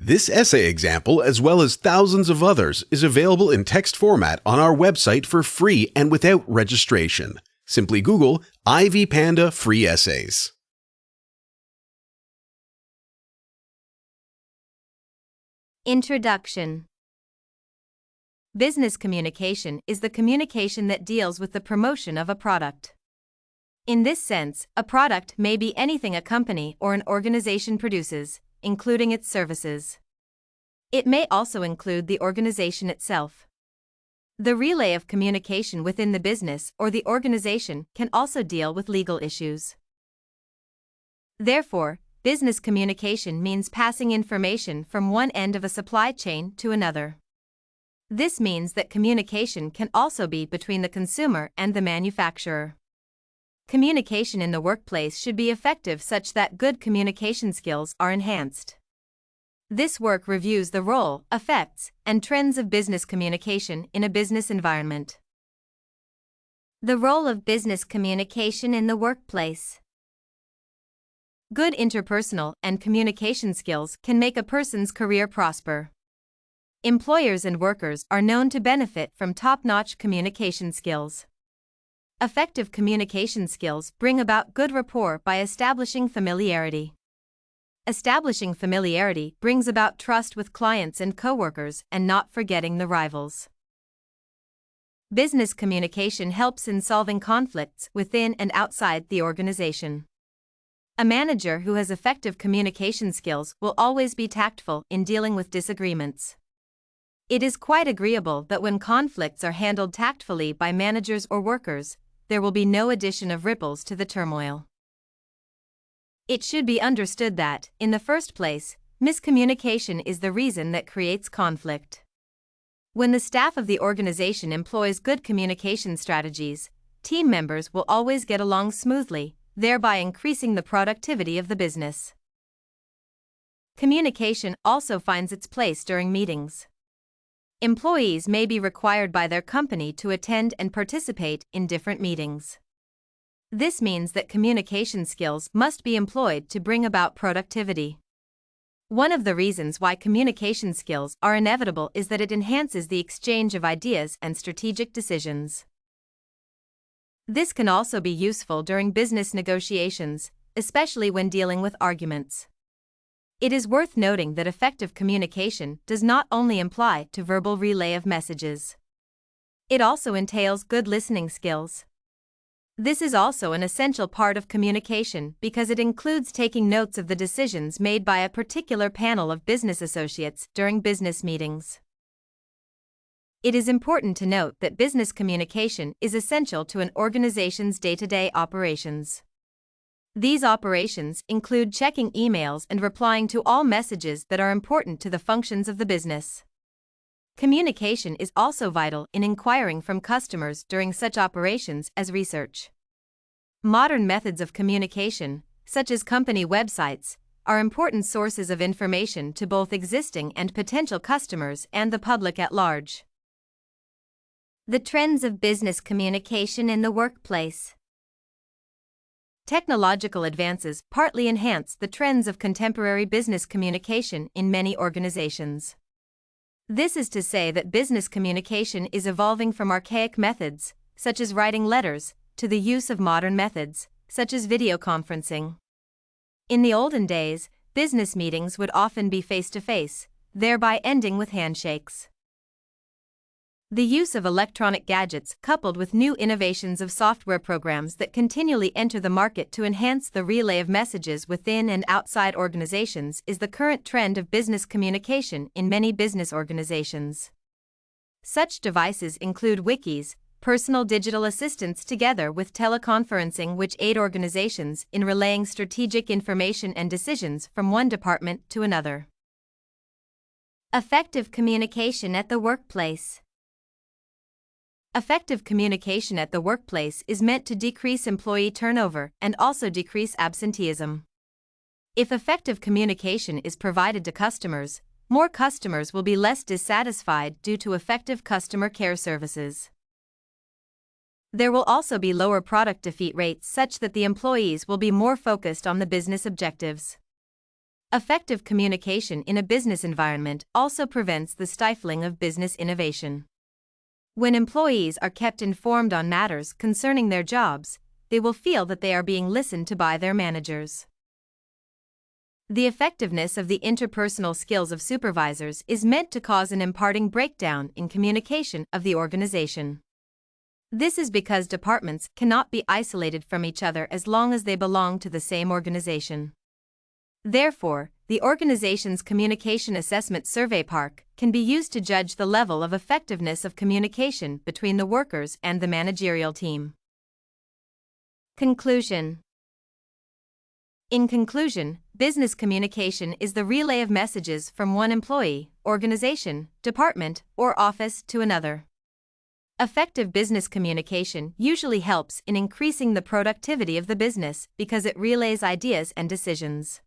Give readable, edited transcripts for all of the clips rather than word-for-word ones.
This essay example, as well as thousands of others, is available in text format on our website for free and without registration. Simply Google Ivy Panda Free Essays. Introduction. Business communication is the communication that deals with the promotion of a product. In this sense, a product may be anything a company or an organization produces, including its services. It may also include the organization itself. The relay of communication within the business or the organization can also deal with legal issues. Therefore, business communication means passing information from one end of a supply chain to another. This means that communication can also be between the consumer and the manufacturer. Communication in the workplace should be effective such that good communication skills are enhanced. This work reviews the role, effects, and trends of business communication in a business environment. The role of business communication in the workplace. Good interpersonal and communication skills can make a person's career prosper. Employers and workers are known to benefit from top-notch communication skills. Effective communication skills bring about good rapport by establishing familiarity. Establishing familiarity brings about trust with clients and coworkers and not forgetting the rivals. Business communication helps in solving conflicts within and outside the organization. A manager who has effective communication skills will always be tactful in dealing with disagreements. It is quite agreeable that when conflicts are handled tactfully by managers or workers, there will be no addition of ripples to the turmoil. It should be understood that, in the first place, miscommunication is the reason that creates conflict. When the staff of the organization employs good communication strategies, team members will always get along smoothly, thereby increasing the productivity of the business. Communication also finds its place during meetings. Employees may be required by their company to attend and participate in different meetings. This means that communication skills must be employed to bring about productivity. One of the reasons why communication skills are inevitable is that it enhances the exchange of ideas and strategic decisions. This can also be useful during business negotiations, especially when dealing with arguments. It is worth noting that effective communication does not only apply to verbal relay of messages. It also entails good listening skills. This is also an essential part of communication because it includes taking notes of the decisions made by a particular panel of business associates during business meetings. It is important to note that business communication is essential to an organization's day-to-day operations. These operations include checking emails and replying to all messages that are important to the functions of the business. Communication is also vital in inquiring from customers during such operations as research. Modern methods of communication, such as company websites, are important sources of information to both existing and potential customers and the public at large. The trends of business communication in the workplace. Technological advances partly enhance the trends of contemporary business communication in many organizations. This is to say that business communication is evolving from archaic methods, such as writing letters, to the use of modern methods, such as video conferencing. In the olden days, business meetings would often be face-to-face, thereby ending with handshakes. The use of electronic gadgets coupled with new innovations of software programs that continually enter the market to enhance the relay of messages within and outside organizations is the current trend of business communication in many business organizations. Such devices include wikis, personal digital assistants together with teleconferencing which aid organizations in relaying strategic information and decisions from one department to another. Effective communication at the workplace. Effective communication at the workplace is meant to decrease employee turnover and also decrease absenteeism. If effective communication is provided to customers, more customers will be less dissatisfied due to effective customer care services. There will also be lower product defeat rates such that the employees will be more focused on the business objectives. Effective communication in a business environment also prevents the stifling of business innovation. When employees are kept informed on matters concerning their jobs, they will feel that they are being listened to by their managers. The effectiveness of the interpersonal skills of supervisors is meant to cause an imparting breakdown in communication of the organization. This is because departments cannot be isolated from each other as long as they belong to the same organization. Therefore, the organization's communication assessment survey PARC can be used to judge the level of effectiveness of communication between the workers and the managerial team. Conclusion. In conclusion, business communication is the relay of messages from one employee, organization, department, or office to another. Effective business communication usually helps in increasing the productivity of the business because it relays ideas and decisions.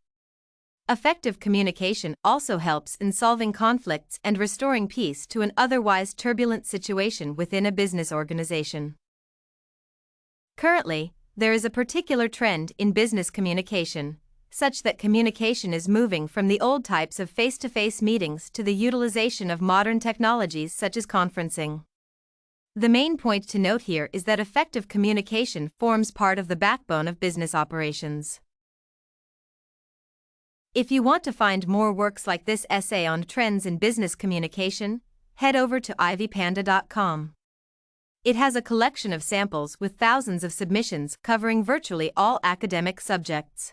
Effective communication also helps in solving conflicts and restoring peace to an otherwise turbulent situation within a business organization. Currently, there is a particular trend in business communication, such that communication is moving from the old types of face-to-face meetings to the utilization of modern technologies such as conferencing. The main point to note here is that effective communication forms part of the backbone of business operations. If you want to find more works like this essay on trends in business communication, head over to ivypanda.com. It has a collection of samples with thousands of submissions covering virtually all academic subjects.